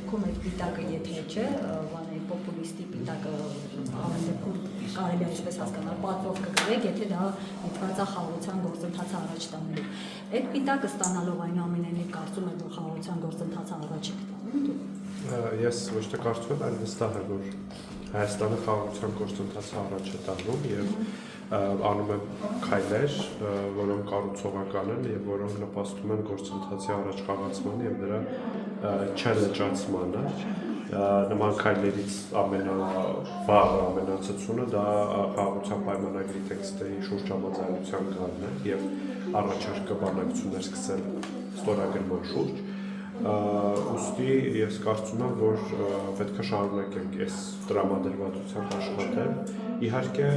դեպքում այդ պիտակը եթե չէ, բանը պոպուլիստի պիտակը ամեն դեպքում կարելի է այսպես հասկանալ, պատվով կգրեք, եթե դա միտված է խաղաղության գործընթացը առաջ տանելու։ Այդ պիտակը ստանալով այնուամենայնիվ կարծում եմ, որ խաղաղության գործընթացը առաջ է տանում։ Ես ոչ թե կարծում եմ, այլ վստահ եմ, որ Հայաստանը խաղաղության գործընթացը առաջ է տանում եւ անում է քայլեր, որոնք կառուցողական են եւ որոնք նպաստում են գործընթացի առաջխաղացմանը եւ նրա չելեջացմանը։ Նման քայլերից ամենավաղը, ամենացածությունը դա խաղաղության պայմանագրի տեքստերի շուրջ համաձայնության գալն է եւ առաջարկը բանակցություններ սկսել ստորագրման շուրջ։ Ուստի ես կարծում եմ, որ պետք է շարունակենք այս տրամադրվածությամբ աշխատել։ Իհարկե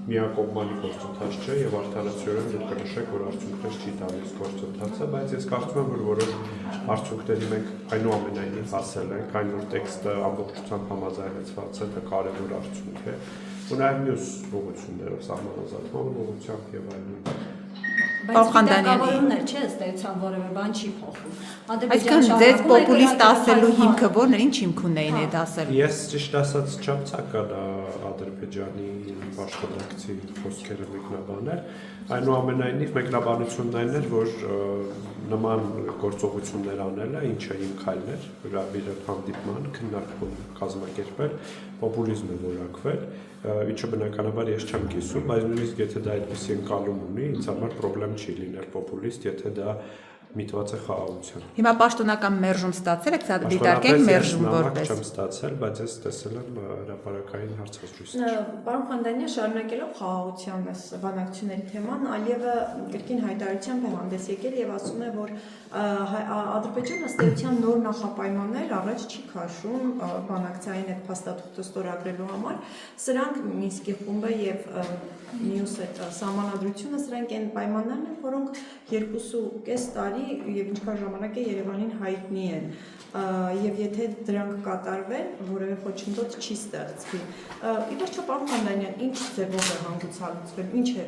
միակողմանի գործընթաց չէ եւ արդարացիորեն դուք կնշեք, որ արդյունքներ չի տալիս գործընթացը, բայց ես կարծում եմ, որ որոշ արդյունքների մենք այնուամենայնիվ հասել ենք, այն որ տեքստը ամբողջությամբ համաձայնեցված է, դա կարևոր արդյունք է։ Ու նաեւ մյուս ուղղություններով սահմանազատման ուղղությամբ եւ այլն։ Բայց պիտակավորումներ չէ, ըստ էության որևէ բան չի փոխվում։ Այսինքն ձեզ պոպուլիստ ասելու հիմքը ո՞րն է, ինչ հիմք ունեին այդ ասելու։ Ես ճիշտ ասած չեմ ցական Ադրբեջանի աշխատակցի խոսքերը մեկնաբանել, այնուամենայնիվ մեկնաբանությունն այն էր, որ նման գործողություններ անելը ինչ է իմ քայլներ, հրավիրել հանդիպման, քննարկում կազմակերպել, պոպուլիզմը որակվել, ինչը բնականաբար ես չեմ կիսում, բայց նույնիսկ եթե դա այդպիսի ընկալում ունի, ինձ համար խնդրեմ չի լինել պոպուլիստ, եթե դա միտված է խաղաղության։ Հիմա պաշտոնական մերժում ստացել եք, սա դիտարկենք մերժում որպես։ Չեմ ստացել, բայց ես տեսել եմ հրապարակային հարցազրույցներ։ Պարոն Խանդանյան, շարունակելով խաղաղության բանակցությունների թեման, Ալիևը կրկին հայտարարությամբ է հանդես եկել եւ ասում է, որ Ադրբեջանը ըստ էության նոր նախապայմաններ առաջ չի քաշում բանակցային այդ փաստաթուղթը ստորագրելու համար։ Սրանք Մինսկի խումբը եւ մյուս այդ սահմանադրությունը, սրանք այն պայմաններն են, որոնք 2.5 տարի եւ ինչքան ժամանակ է Երևանին հայտնի են։ Եվ եթե դրանք կատարվեն, որևէ խոչընդոտ չի ստեղծվի։ Ի վերջո, պարոն Խանդանյան, ինչ ձևով է հանգուցալուծվել, ինչ է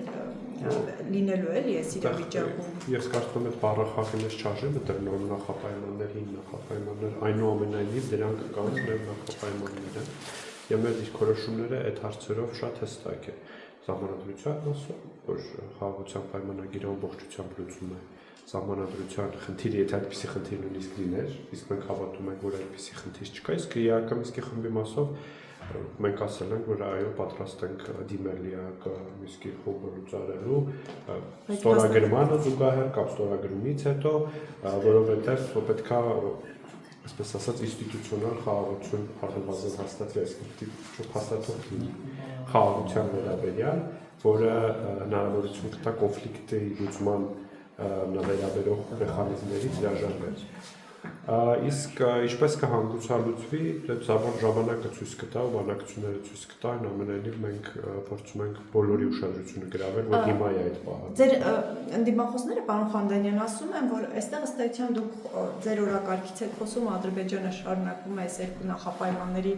լինելու էլի այս իրավիճակում։ Ես կարծում եմ, այդ բառախախինες չարժե մտել նոր նախապայմաններ, հին նախապայմաններ, այնուամենայնիվ դրանք կան նոր նախապայմաններ են։ Եվ մեր դիրքորոշումները այդ հարցերով շատ հստակ է։ Սահմանադրության մասով, որ խաղաղության պայմանագիրը ամբողջությամբ լուծում է սահմանադրության խնդիրը, եթե այդպիսի խնդիր նույնիսկ լիներ, իսկ մենք հավատում ենք, որ այդպիսի խնդիր չկա, իսկ իհարկե Մինսկի խմբի մասով մենք ասել ենք, որ այո, պատրաստ ենք դիմել Մինսկի խումբը լուծարելու ստորագրմանը զուգահեռ կամ ստորագրումից հետո, որովհետև պետք է այսպես ասած ինստիտուցիոնալ խաղաղություն առնվազն հաստատվի, այսինքն փաստաթուղթ լինի խաղաղության վերաբերյալ, որը հնարավորություն կտա կոնֆլիկտի լուծման վերաբերող մեխանիզմներից հրաժարվել։ Իսկ ինչպես կհանգուցալուծվի, ժամանակը ցույց կտա, բանակցությունները ցույց կտա, այնուամենայնիվ մենք փորձում ենք բոլորի ուշադրությունը գրավել, որ հիմա է այդ պահը։ Ձեր ընդդիմախոսները, պարոն Խանդանյան, ասում են, որ այստեղ ըստ էության դուք ձեր օրակարգից եք խոսում, Ադրբեջանը շարունակում է այս երկու նախապայմանների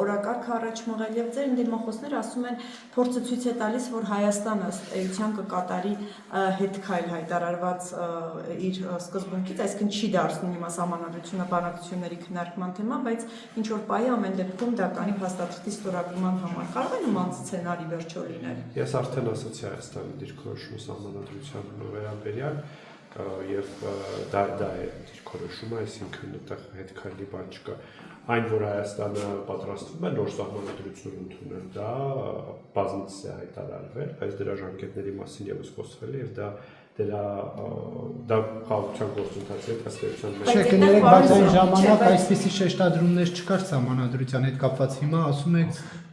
օրակարգը առաջ մղել, եւ ձեր ընդդիմախոսները ասում են, փորձը ցույց է տալիս, որ Հայաստանը ըստ էության կկատարի հետքայլ հայտարարված իր սկզբունքից, այսինքն չի դարձնում հիմա սահմանադրությունը բանակցությունների քննարկման թեմա, բայց ինչ որ պահի ամեն դեպքում դա կանի փաստաթղթի ստորագրման համար։ Կարող է նման սցենարի վերջո լինել։ Ես արդեն ասացի Հայաստանի դիրքորոշումը սահմանադրության վերաբերյալ եւ դա է դիրքորոշումը, այսինքն այդտեղ հետքայլի բան չկա։ Այն, որ Հայաստանը պատրաստվում է նոր սահմանադրություն ընդունել, դա բազմիցս է հայտարարվել, բայց դրա ժամկետների մասին եւս խոսվել է եւ դա խաղաղության գործընթացի հետ հաստատության մեջ։ Չէ, կներեք, բայց այն ժամանակ այսպիսի շեշտադրումներ չկար սահմանադրության հետ կապված։ Հիմա ասում եք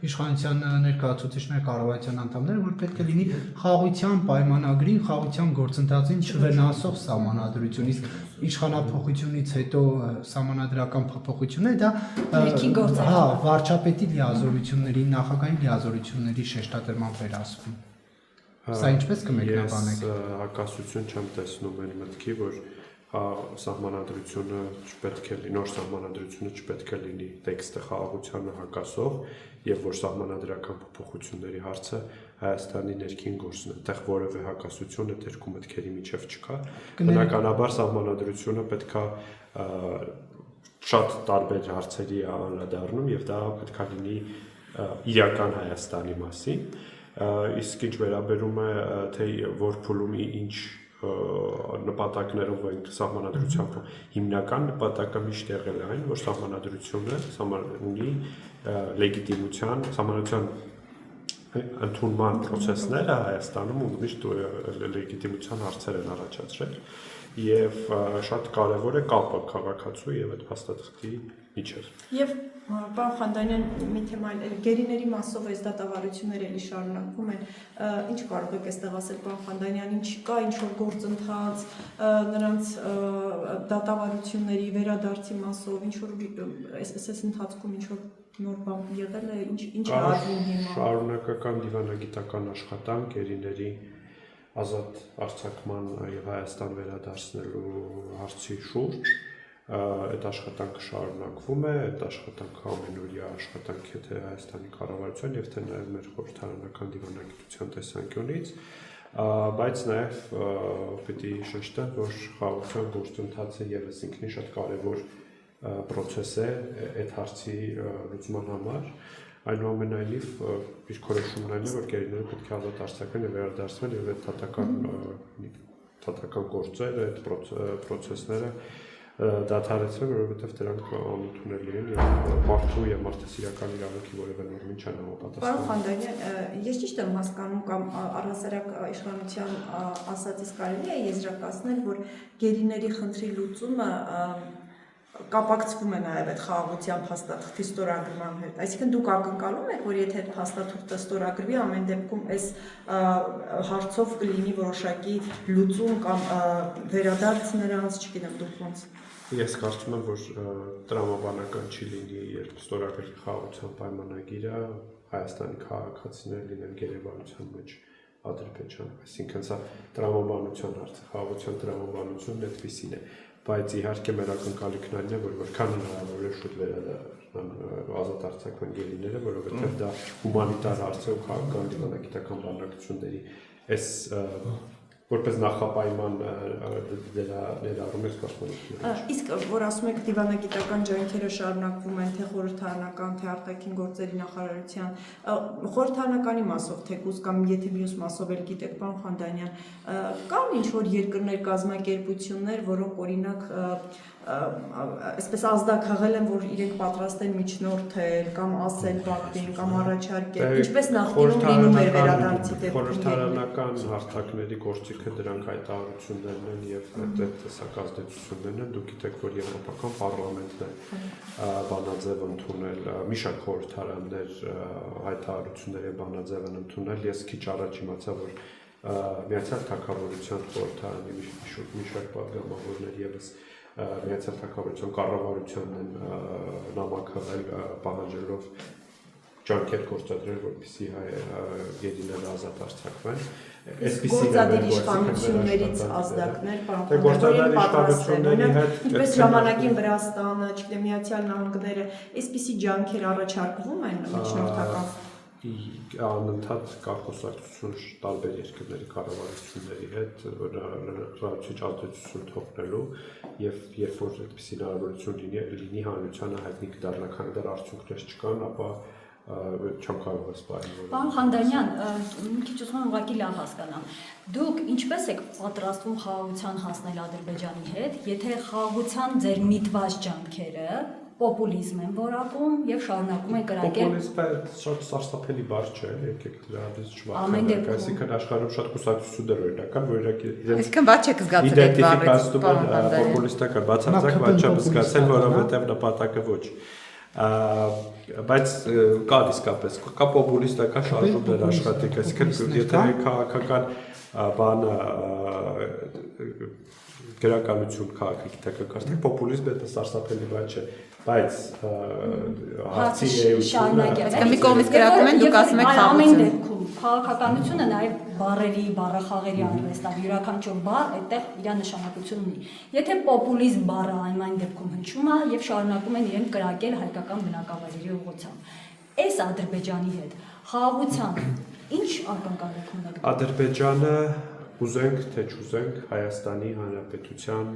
իշխանության ներկայացուցիչներ, կառավարության անդամները, որ պետք է լինի խաղաղության պայմանագրին, խաղաղության գործընթացին չվնասող սահմանադրություն, իսկ իշխանափոխությունից հետո սահմանադրական փոփոխությունները դա վարչապետի լիազորությունների, նախագահի լիազորությունների շեշտադրման վերահսկում։ Սա ինչպես կմեկնաբանեք։ Ես հակասություն չեմ տեսնում այն մտքի, որ սահմանադրությունը չպետք է լինի, նոր սահմանադրությունը չպետք է լինի տեքստը խաղաղությանը հակասող, եւ որ սահմանադրական փոփոխությունների հարցը Հայաստանի ներքին գործն է, այդտեղ որևէ հակասություն այդ երկու մտքերի միջև չկա։ Բնականաբար սահմանադրությունը պետքա շատ տարբեր հարցերի անդրադառնում եւ դա պետքա լինի իրական Հայաստանի մասին, իսկ ինչ վերաբերում է թե որ փուլում ինչ նպատակներով ենք սահմանադրությամբ հիմնական նպատակը միշտ եղել է այն, որ սահմանադրությունը ունի լեգիտիմության, սահմանադրության ընդունման process-ները Հայաստանում միշտ լեգիտիմության հարցեր են առաջացրել եւ շատ կարեւոր է կապը քաղաքացու եւ այդ փաստաթղթի միջեւ։ Եվ պարոն Խանդանյան, մի թեմա գերիների մասով այս դատավարությունները էլի շարունակվում են, ինչ կարող եք այստեղ ասել պարոն Խանդանյան, ինչ կա ինչ որ գործընթաց նրանց դատավարությունների վերադարձի մասով, ինչ որ այս ընթացքում ինչ որ նոր բան եղել է, ինչ է արվում հիմա։ Շարունակական դիվանագիտական աշխատանք գերիների ազատ արձակման եւ Հայաստան վերադարձնելու հարցի շուրջ այդ աշխատանքը շարունակվում է, այդ աշխատանքը ամենօրյա աշխատանք է թե Հայաստանի կառավարության եւ թե նաեւ մեր խորհրդարանական դիվանագիտության տեսանկյունից, բայց նաեւ պիտի շեշտեմ, որ խաղաղության գործընթացը եւս ինքնին շատ կարեւոր process է այդ հարցի լուծման համար, այնուամենայնիվ իր քորոշումն այն է, որ գերիները պետք է ազատ արձակվեն եւ վերադարձվեն եւ այդ դատական գործերը, այդ process-ները դադարեցվեն, որովհետեւ դրանք անընդունելի են եւ մարդու եւ մարդասիրական իրավունքի որևէ նորմին չեն համապատասխանում։ Պարոն Խանդանյան, ես ճիշտ եմ հասկանում կամ առհասարակ իշխանության ասածից կարելի է եզրակացնել, որ գերիների խնդրի լուծումը կապակցվում է նաև այդ խաղաղության փաստաթղթի ստորագրման հետ։ Այսինքն դուք ակնկալում եք, որ եթե այդ փաստաթուղթը ստորագրվի, ամեն դեպքում այս հարցով կլինի որոշակի լուծում կամ վերադարձ նրանց, չգիտեմ, դուք ոնց։ Ես կարծում եմ, որ տրամաբանական չի լինի, երբ ստորագրվի խաղաղության պայմանագիրը Հայաստանի քաղաքացիներ լինեն գերեվարության մեջ Ադրբեջան, այսինքն սա տրամաբանության հարց է, խաղաղության տրամաբանությունն այդպիսին է, բայց իհարկե մեր ակնկալիքն այն է, որ որքան հնարավոր է շուտ վերադառնան ազատ արձակվեն գերիները, որովհետև դա հումանիտար հարց է ու քաղաքական դիվանագիտական բանականությունների այս որպես նախապայման ներառում է զգացմունքները։ Իսկ որ ասում եք դիվանագիտական ջանքերը շարունակվում են թե խորհրդարանական, թե արտաքին գործերի նախարարության, խորհրդարանականի մասով թեկուզ կամ եթե մյուս մասով էլ գիտեք, պարոն Խանդանյան, կան ինչ որ երկրներ կազմակերպություններ, որոնք օրինակ այսպես ազդակաղել են, որ իրենք պատրաստ են միջնորդել կամ ասել Բաքվին կամ առաջարկել, ինչպես նախկինում լինում էր վերադարձի դեպքում։ Խորհրդարանական հարթակների գործիքը դրանք հայտարարություններն են եւ այդ տեսակ ազդեցություններն են, դուք գիտեք, որ Եվրոպական պարլամենտն է բանաձև ընդունել, մի շարք խորհրդարաններ հայտարարություններ եւ բանաձև են ընդունել, ես քիչ առաջ իմացա, որ Միացյալ Թագավորության խորհրդարանի մի շարք պատգամավորներ եւս Միացյալ Թագավորության կառավարությանն են նամակել պահանջելով ջանքեր գործադրել, որպեսզի գերիները ազատ արձակվեն։ Գործադիր իշխանություններից ազդակներ, պարոն գործադիր իշխանությունների հետ ինչպես ժամանակին Վրաստանը, չգիտեմ, Միացյալ Նահանգները, այսպիսի ջանքեր առաջարկվում են միջնորդական անընդհատ կա խոսակցություն տարբեր երկրների կառավարությունների հետ լրացուցիչ ազդեցություն թողնելու եւ երբ որ այդպիսի հնարավորություն լինի հանրությանը հայտնի կդառնա, քանի դեռ արդյունքներ չկան, ապա չեմ կարող սպասել։ Պարոն Խանդանյան, մի քիչ ուզում եմ ուղղակի լավ հասկանամ։ Դուք ինչպես եք պատրաստվում խաղաղության հասնել Ադրբեջանի հետ, եթե խաղաղության ձեր միտված ջանքերը պոպուլիզմ են որակում եւ շարունակում են կրակել։ Պոպուլիզմը շատ սարսափելի բառ չէ, եկեք դրանից Ամեն չվախենանք, այսինքն աշխարհում շատ կուսակցություններ օրինական, որ իրենց Այսինքն բաց չեք զգացել այդ բառից, պարոն Խանդանյան, պոպուլիստական բացարձակ բաց չեմ զգացել, որովհետեւ նպատակը ոչ։ Բայց կա իսկապես կա պոպուլիստական շարժումներ աշխատիկ, այսինքն եթե քաղաքական բանը գրականություն քաղաքագիտական կարծիք պոպուլիզմը դա սարսափելի բան չէ, բայց հարցի էությունը մի կողմից գրակում են, դուք ասում եք ամեն խաղաղություն։ դեպքում քաղաքականությունը նաև բառերի, բառախաղերի արվեստ է, յուրաքանչյուր բառ այդտեղ իր նշանակություն ունի։ Եթե պոպուլիզմ բառը այն դեպքում հնչում է եւ շարունակում են իրենք կրակել հայկական բնակավայրերի ուղղությամբ, այս Ադրբեջանի հետ խաղաղության Ինչ ակնկալիք ունեք։ Ադրբեջանը ուզենք թե չուզենք Հայաստանի Հանրապետության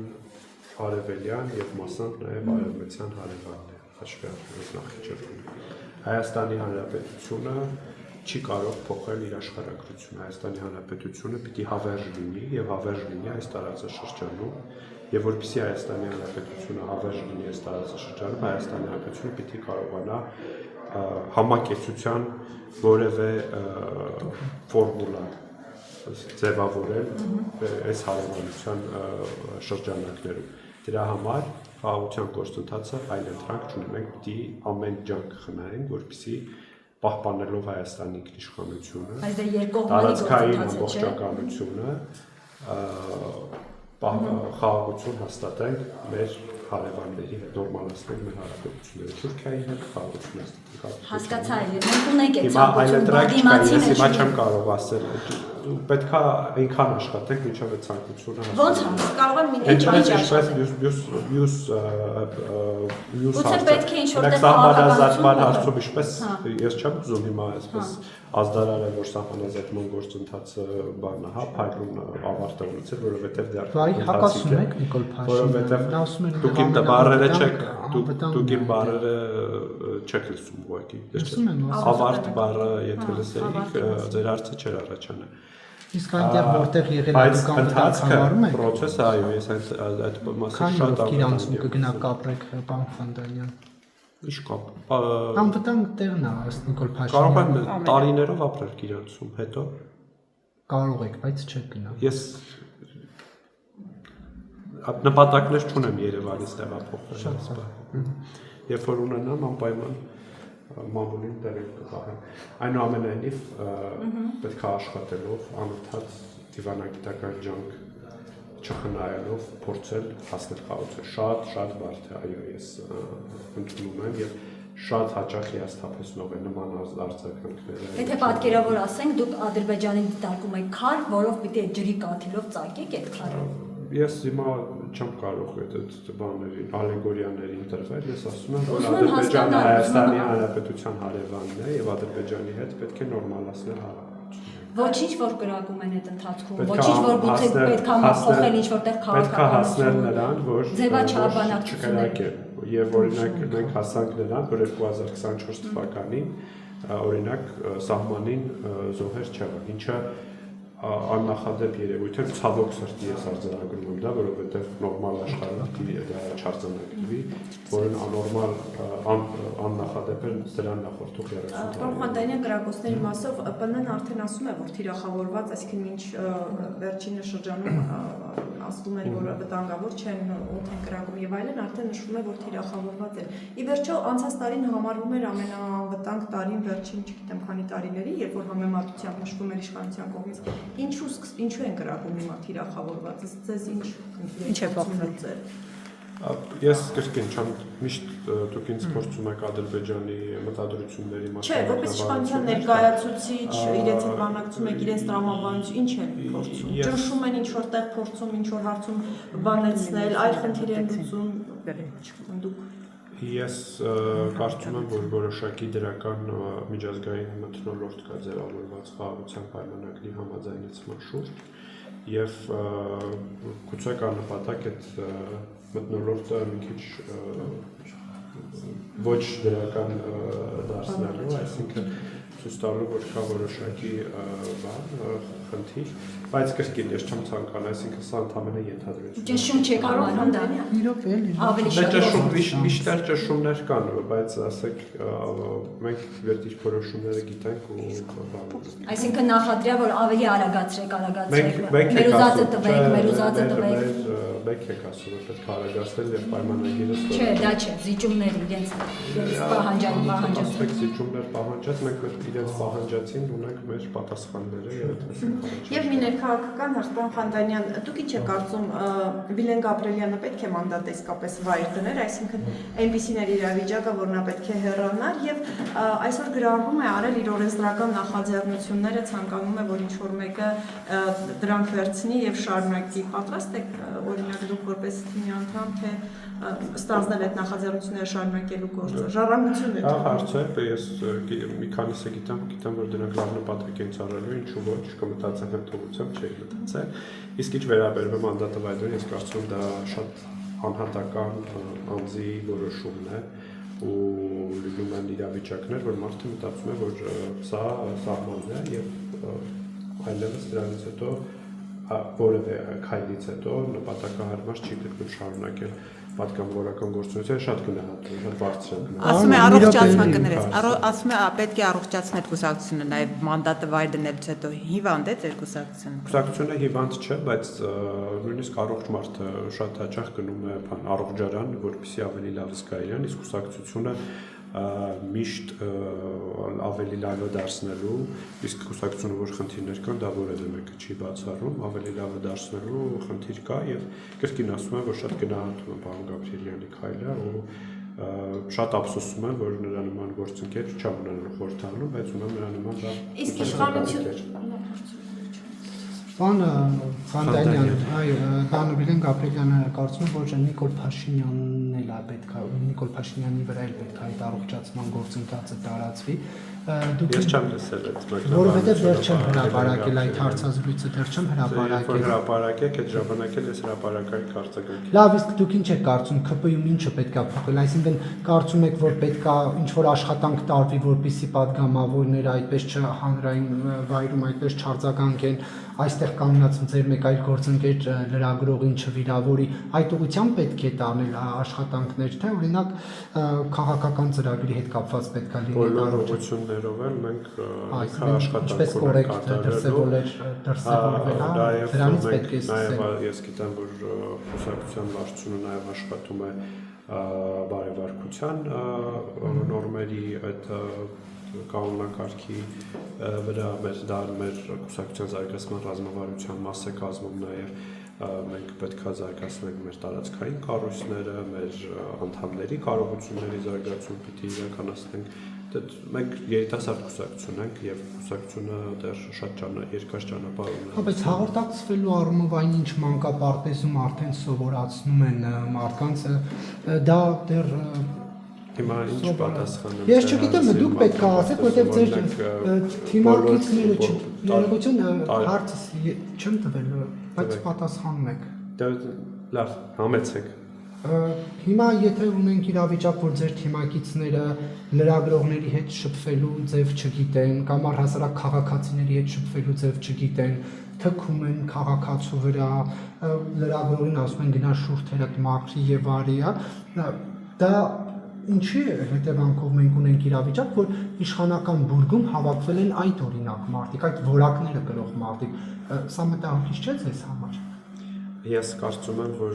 արևելյան եւ մասամբ նաեւ արևմտյան հարևանն է, հաշվի առնելով Նախիջևանը։ Հայաստանի Հանրապետությունը չի կարող փոխել իր աշխարհագրությունը։ Հայաստանի Հանրապետությունը պիտի հավերժ լինի եւ հավերժ լինի այս տարածաշրջանում, եւ որպեսզի Հայաստանի Հանրապետությունը հավերժ լինի այս տարածաշրջանում, Հայաստանի Հանրապետությունը պիտի կարողանա համակեցության որևէ ֆորմուլա ձևավորել այս հարևանության շրջանակներում։ Դրա համար խաղաղության գործընթացը այլընտրանք չունի։ Մենք պիտի ամեն ջանք խնայենք, որպեսզի պահպանելով Հայաստանի ինքնիշխանությունը, Այս դա երկկողմանի տարածքային գործընթաց է, չէ՞։ ամբողջականությունը, խաղաղություն հաստատենք մեր հարևանների հետ, նորմալացնենք մեր հարաբերությունները Թուրքիայի հետ, խաղաղություն հաստատենք։ Հասկացա, մենք ունենք այդ Հիմա այլընտրանք չկա, ես դիմացի հիմա մեջ։ չեմ կարող ասել, պետքա այնքան աշխատենք, մինչև այդ ցանկությունը Ոնց Կարող եմ ինչ Ինչպես Գուցե պետք է ինչ-որ տեղ սահմանազատման քաղաքականություն հարցում ինչպես Հա։ ես չեմ ուզում հիմա այսպես ազդարարել, որ սահմանազատման գործընթացը բանա, հա, փայլուն ավարտը ունեցել, որովհետև դեռ Վայ հակասում եք Նիկոլ որովհետև Փաշինյանը, ասում են դուք իմ բառերը չեք, անվտանգ դուք իմ է, բառերը չեք լսում ուղղակի։ Լսում եմ, ասում Ավարտ բառը եթե լսեիք, ձեր հարցը չէր առաջանա։ Իսկ այնտեղ որտեղ եղել է Բայց դուք անվտանգ ընթացքը, համարում եք, process-ը, այո, ես այդ մասը քանի շատ օրով իրանցում անվտանգ եմ կգնա զգում։ կապրեք պարոն Խանդանյան։ Ինչ կապ։ Անվտանգ տեղն է, ըստ Նիկոլ Կարող եմ Փաշինյանը։ տարիներով ապրել Իրանցում, հետո Կարող եք, բայց չեք գնա։ ես նպատակներ չունեմ Երևանից տեղափոխվել այս բանը։ Երբ որ ունենամ անպայման մամուլին տեղի կգամ։ Այնուամենայնիվ պետք է աշխատելով անընդհատ դիվանագիտական ջանք չխնայելով փորձել հասնել խաղաղության։ Շատ բարդ է, այո, ես ընդունում եմ եւ շատ հաճախ հիասթափեցնող է նման արձագանքները։ Եթե պատկերավոր ասենք, դուք Ադրբեջանին դիտարկում եք քար, որով պիտի այդ ջրի կաթիլով ծակեք այդ քարը։ Ես հիմա չեմ կարող այդ բաներին, ալեգորիաներին տրվել, ես ասում եմ, որ Ուզում եմ Ադրբեջանը հասկանալ, Հայաստանի Հանրապետության հարևանն է եւ Ադրբեջանի հետ պետք է նորմալացնել հարաբերությունները։ Ոչինչ որ կրակում են այդ ընթացքում, Պետք է ոչինչ որ գուցե հասնել- պետք է հասնել- փոխել ինչ-որտեղ Պետք է հասնել քաղաքականություն։ նրան, որ Ձևաչափանակցություններ։ չկրակեն։ Եվ օրինակ մենք հասանք նրան, որ 2024 թվականին օրինակ սահմանին զոհեր չեղան, ինչը աննախադեպ երևույթ է, ցավոք սրտի ես արձանագրում եմ դա, որովհետև նորմալ աշխարհում պիտի դա չարձանագրվի, որն աննորմալ աննախադեպ է դրան նախորդող 30 Պարոն Խանդանյան գրակոչների մասով ՊՆ-ն արդեն ասում է, որ թիրախավորված, այսինքն մինչ վերջինը շրջանում ասվում էր, որ վտանգավոր չեն օդ են կրակում եւ այլն, արդեն նշվում է, որ թիրախավորված է։ Ի վերջո անցած տարին համարվում էր ամենավտանգ տարին վերջին, չգիտեմ, քանի տարիների, երբ որ համեմատությամբ նշվում էր իշխանության կողմից։ Ինչու են կրակում հիմա թիրախավորված։ Ձեզ ինչ է փոխվել։ Ես կրկին չեմ միշտ դուք ինձ փորձում եք Ադրբեջանի մտադրությունների մասին։ Չէ, որպես իշխանության ներկայացուցիչ, իրենց հետ բանակցում եք, իրենց տրամաբանություն, ինչ են փորձում։ Ճնշում են ինչ որտեղ փորձում, ինչ որ հարցում բանեցնել, այլ խնդիր են լուծում դուք։ Ես կարծում եմ, որ որոշակի դրական միջազգային մթնոլորտ կա ձևավորված խաղաղության պայմանագրի համաձայնեցման շուրջ եւ գուցե կա նպատակ այդ մթնոլորտը մի քիչ ոչ դրական դարձնելու, այսինքն ցույց տալու, որ կա որոշակի խնդիր, բայց կրկին ես չեմ ցանկանում, այսինքն սա ընդհանրապես ենթադրություն։ Ճնշում չեք համարում դա։ Իրոք էլի։ Ավելի Դե շատ միշտ ճշումներ կան, բայց ասեք մենք վերդիչորոշումները գիտենք ու Այսինքն նախադրյա որ ավելի արագացրեք, մենք մեր ուզածը տվեք, մեր ուզածը տվեք։ Մենք եք ասում, որ պետք է արագացնել եւ պայմանագիրը Չէ, դա չէ, զիջումներ իրենց պահանջած։ Զիջումներ պահանջած, մենք իրենց պահանջածին ունենք մեր պատասխանները եւ այդպես։ Եվ մի ներքաղաքական Հրապարակ Խանդանյան, դուք ինչ եք կարծում, Վիլեն Գաբրիելյանը պետք է մանդատը իսկապես վայր դներ, այսինքն այնպիսիներ իրավիճակը, որ նա պետք է հեռանար եւ այսօր գրառվում է արել իր օրենսդրական նախաձեռնությունները, ցանկանում է, որ ինչ-որ մեկը դրանք վերցնի եւ շարունակի։ Պատրաստ եք օրինակ դուք որպես թիմի անդամ թե ստանձնել այդ նախաձեռնությունները շարունակելու գործը։ Ժառանգություն է։ Հարց է, ես մի քանիսը գիտեմ, որ դրանք լավ նպատակ են ծառայելու, ինչու ոչ, կմտածեմ հմտությունությամբ չէի մտածել։ Իսկ ինչ վերաբերում է մանդատը վայրդրին, ես կարծում դա շատ անհատական անձի որոշումն է ու լինում են իրավիճակներ, որ մարդը մտածում է, որ սա սահմանն է եւ այլևս դրանից հետո որևէ քայլից հետո նպատակահարմար չի գտնում շարունակել պատգամավորական գործունեությունը շատ գնահատում, շատ բարձր է։ Ասում է առողջացման կներես, ասում է պետք է առողջացնել կուսակցությունը, նաև մանդատը վայր դնելուց հետո հիվանդ է ձեր կուսակցությունը։ Կուսակցությունը հիվանդ չէ, բայց նույնիսկ առողջ մարդը շատ հաճախ գնում է առողջարան, որպեսզի ավելի լավ զգա իրեն, իսկ կուսակցությունը միշտ ավելի լավը դարձնելու, իսկ կուսակցությունը որ խնդիրներ կան, դա որևէ մեկը չի բացառում, ավելի լավը դարձնելու խնդիր կա եւ կրկին ասում եմ, որ շատ գնահատում եմ պարոն Գաբրիելյանի քայլը ու շատ ափսոսում եմ, որ նրա նման գործընկեր չեմ ունենալու խորհրդանում, բայց ունեմ նրա նման դա։ Իսկ իշխանություն Պարոն Խանդանյան, այո, պարոն Վիլեն Գաբրիելյանը կարծում է, որ Նիկոլ Փաշինյանն էլ է պետք է, Նիկոլ Փաշինյանի վրա էլ պետք է այդ առողջացման գործընթացը տարածվի։ Ես չեմ լսել այդ մեկը։ Որովհետև դեռ չեմ հրապարակել այդ հարցազրույցը, դեռ չեմ հրապարակել։ Հրապարակեք, այդ ժամանակ էլ ես հրապարակայի կարծիք։ Լավ, իսկ դուք ինչ եք կարծում, ԿՊ-ում ինչը պետք է փոխել, այսինքն կարծում եք, որ պետք է ինչ-որ աշխատանք տարվի, որպեսզի падգամավորները այդպես չհանրային վայրում այդպես չարձագանքեն, այստեղ կանգնած ձեր մեկ այլ գործընկեր լրագրողին չվիրավորի, այդ ուղղությամբ պետք է տանել աշխատանքներ, թե օրինակ քաղաքական ծրագրի հետ կապված պետք է լինի։ Բոլոր ուղղություններով էլ մենք ինչպես կորեկտ դրսևորվել, դրանից պետք է սկսել։ Նաև ես գիտեմ, որ կուսակցության վարչությունը նաև աշխատում է բարևարկության նորմերի այդ կանոնակարգի վրա, մեր կուսակցության զարգացման ռազմավարության մաս է կազմում նաև մենք պետք է զարգացնենք մեր տարածքային կառույցները, մեր անդամների կարողությունների զարգացում պիտի իրականացնենք։ Մենք երիտասարդ կուսակցություն ենք եւ կուսակցությունը դեռ շատ երկար ճանապարհ ունի։ Բայց հաղորդակցվելու առումով այնինչ մանկապարտեզում արդեն սովորացնում են մարդկանց, դա դեռ Հիմա ինչ պատասխանեմ։ Ես չգիտեմ, դուք պետք է ասեք, որտեղ ձեր թիմակիցները ներողություն հարցս չեմ տվել, բայց պատասխանում եք։ Լավ, համեցեք։ Հիմա եթե ունենք իրավիճակ, որ ձեր թիմակիցները լրագրողների հետ շփվելու ձև չգիտեն, կամ առհասարակ քաղաքացիների հետ շփվելու ձև չգիտեն, թքում են քաղաքացու վրա, լրագրողին ասում են գնա շուրթերդ մաքրի եւ արի, դա ինչի հետևանքով մենք ունենք իրավիճակ, որ իշխանական բուրգում հավաքվել են այդ օրինակ մարդիկ, այդ որակները կրող մարդիկ, սա մտահոգիչ չէ ձեզ համար։ Ես կարծում եմ, որ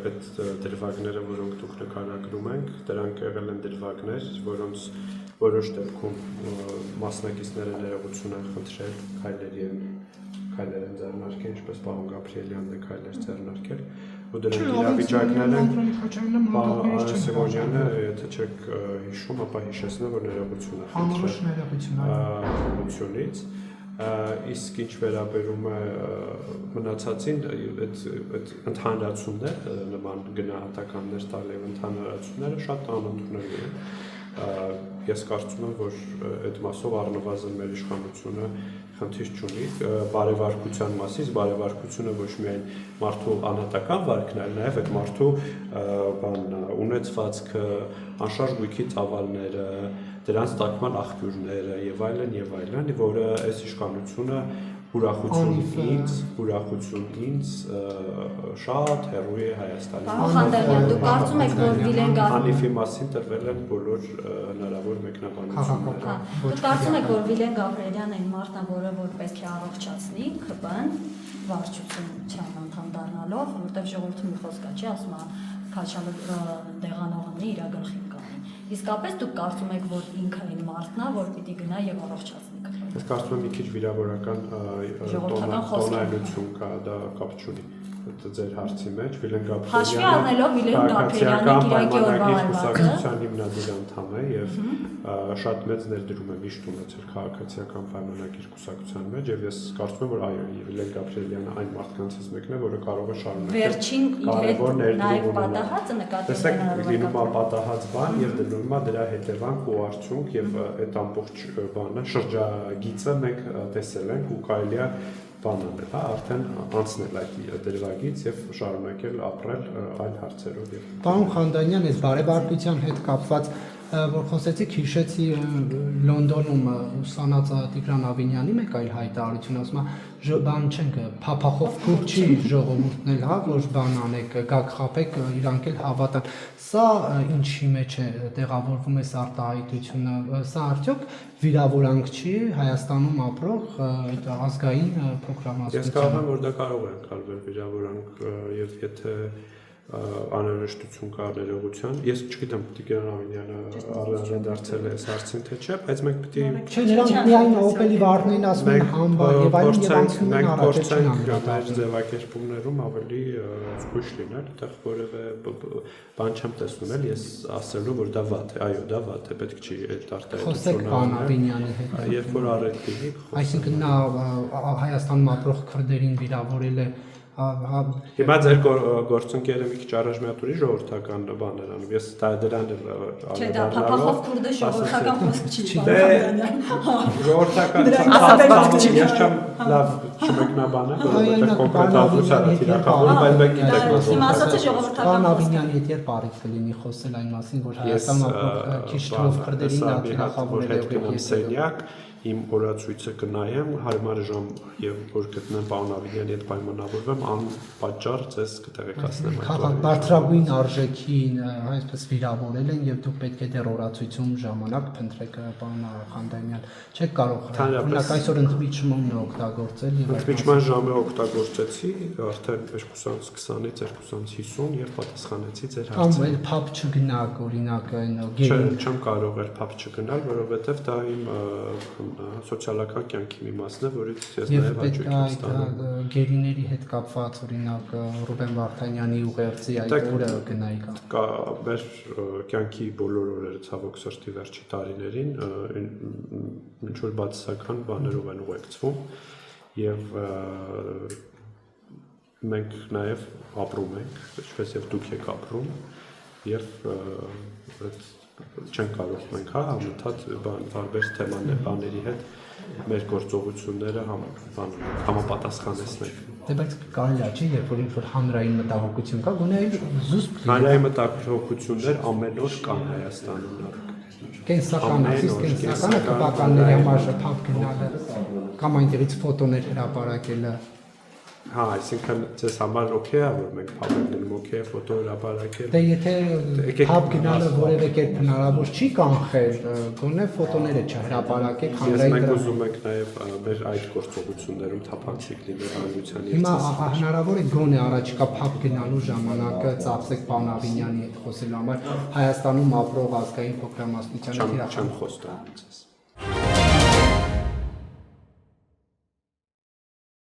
այդ դրվագները, որոնք դուք նկարագրում եք, դրանք եղել են դրվագներ, որոնց որոշ դեպքում մասնակիցները ներողություն են խնդրել, քայլեր են ձեռնարկել, ինչպես պարոն Գաբրիելյանն է քայլեր ձեռնարկել, ու դրանք իրավիճակները Սիմոնյանը, եթե չեք հիշում, ապա հիշեցնեմ, որ ներողություն է խնդրել իսկ ինչ վերաբերում է մնացածին, այդ ընդհանրացումներ, նման գնահատականներ տալ եւ ընդհանրացումները շատ անընդունելի են։ Ես կարծում եմ, որ այդ մասով առնվազն մեր իշխանությունը խնդիր չունի բարևարկության մասից, բարևարկությունը ոչ միայն մարդու անհատական վարքն է, այլ նաև այդ մարդու ունեցվածքը, անշարժ գույքի ծավալները, դրանց տակման աղբյուրները եւ այլն, որը այս իշխանությունը ուրախություն ինձ շատ հեռու է Հայաստանից։ Պարոն Խանդանյան, դուք կարծում եք, որ Վիլեն Անիֆի մասին տրվել են բոլոր հնարավոր մեկնաբանությունները։ Դուք կարծում եք, որ Վիլեն Գաբրիելյանն այն մարդն է, որը որ պետք է առողջացնի ԿՊ-ն վարչության անդամ դառնալով, որովհետև ժողովրդի մի խոսք կա, չի ասում, քաչալը դեղանողն է իր գլխին կանի։ Իսկապես դուք կարծում եք, որ ինքը այն մարդն է, որ պիտի գնա եւ առողջացնի ունենք։ Ես կարծում եմ մի քիչ վիրավորական Ժողովրդական խոսք է։ տոնայնություն կա, դա կապ չունի ձեր հարցի մեջ Վիլեն Հաշվի առնելով Վիլեն Գաբրիելյանը Կիրակի օրվա կուսակցության հիմնադիր անդամ է եւ շատ մեծ ներդրում է միշտ ունեցել քաղաքացիական պայմանագիր կուսակցության մեջ եւ ես կարծում եմ որ այո Վիլեն Գաբրիելյանը այն մարդկանցից մեկն է որը կարող է շարունակել վերջին կարևոր նաև ներդրում պատահածը նկատի տեսեք ունենալով լինում է պատահած բան եւ դնում է դրա հետևանք ու արդյունք եւ այդ ամբողջ բանը շրջագիծը մենք տեսել ենք ու կարելի է բանանել, հա, արդեն անցնել այդ դրվագից եւ շարունակել ապրել այլ հարցերով եւ Պարոն Խանդանյան, այս բարեբարկության հետ կապված որ խոսեցիք, հիշեցի Լոնդոնում ուսանած Տիգրան Ավինյանի մեկ այլ հայտարարություն, ասում է բան չենք փափախով քուր չի ժողովուրդն էլ, հա, որ բան անեք, գաք խափեք, իրանք էլ հավատան։ Սա ինչի մեջ է տեղավորվում է արտահայտությունը, սա արդյոք վիրավորանք չի Հայաստանում ապրող այդ ազգային Ես կարող եմ որ դա կարող է ընկալվել վիրավորանք եւ եթե անհրաժեշտություն կա ներողության։ Ես չգիտեմ Տիգրան Ավինյանը անդրադարձել է այս հարցին թե չէ, բայց մենք պիտի Չէ, նրանք միայն օպելի վարդներին ասում են համբար եւ այլն եւ անցնում են առաջին մեր ձևակերպումներում ավելի զգույշ լինել, այդտեղ որևէ բան չեմ տեսնում էլ ես ասելու որ դա վատ է, այո, դա վատ է, պետք չի այդ արտահայտությունը։ Խոսեք բան Ավինյանի հետ։ Երբ որ արել լինի, Այսինքն նա Հայաստանում ապրող քրդերին վիրավորել է Հիմա ձեր գործընկերը մի քիչ առաջ մի հատ ուրիշ ժողովրդական բաներ անում։ Ես դրան Չէ, դա փափախով քուրդը ժողովրդական խոսք չի։ Ժողովրդական ես չեմ լավ չմեկնաբանել, որովհետև կոնկրետ ազգության իրականորեն, բայց մենք գիտենք որ Հիմա ասացի ժողովրդական խոսք։ Ավինյանի հետ երբ արիք կլինի խոսել այն մասին, որ Հայաստանում ապրող քիչ թվով քրդերին նա թիրախավորել է սենյակ իմ օրացույցը կնայեմ, հարմար ժամ եւ որ գտնեմ պարոն Ավինյանի հետ պայմանավորվեմ, անպատճառ ձեզ կտեղեկացնեմ այդ Քաղաք բարձրագույն արժեքին այսպես վիրավորել են եւ դուք պետք է դեռ օրացույցում ժամանակ փնտրեք պարոն Խանդանյան։ Չեք կարող օրինակ այսօր ընդմիջումն օգտագործել եւ ընդմիջման ժամը օգտագործեցի, արդեն 2:20-ից 2:50 եւ պատասխանեցի ձեր հարցին։ Կամ էլ փապ չգնաք, օրինակ այն Չեմ կարող էր փապ չգնալ, որովհետեւ դա իմ սոցիալական կյանքի մի մասն է, որից ես նաև հաճույք եմ ստանում։ Գերիների հետ կապված օրինակ Ռուբեն Վարդանյանի ուղերձի այդ օրը գնայի կա մեր կյանքի բոլոր օրերը ցավոք սրտի վերջի տարիներին ինչ որ բացասական բաներով են ուղեկցվում եւ մենք նաև ապրում ենք, ինչպես եւ դուք եք ապրում եւ չեն կարող մենք համընդհատ տարբեր բաների հետ մեր գործողությունները համապատասխանեցնել։ Դե բայց կարելի է չի, երբ որ ինչ-որ հանրային մտահոգություն կա, գոնե զուսպ հանրային մտահոգություններ ամեն օր կան Հայաստանում։ Կենսական, ասից կենսականը տվականների համար փապ գնալը կամ այնտեղից ֆոտոներ հրապարակելը Հա, այսինքն ձեզ համար օքեյ է, որ մենք փապ գնում, օքեյ է ֆոտո հրապարակել։ Դե եթե փապ գնալը որևէ կերպ հնարավոր չի կանխել, գոնե ֆոտոները չհրապարակեք հանրային։ Մենք ուզում ենք նաև մեր այդ գործողություններում թափանցիկ լինել հանրության հետ։ Հիմա հնարավոր է գոնե առաջիկա փապ գնալու ժամանակը ծախսեք պարոն Ավինյանի հետ խոսելու համար Հայաստանում ապրող ազգային փոքրամասնության հետ։ Չեմ խոստանում ձեզ։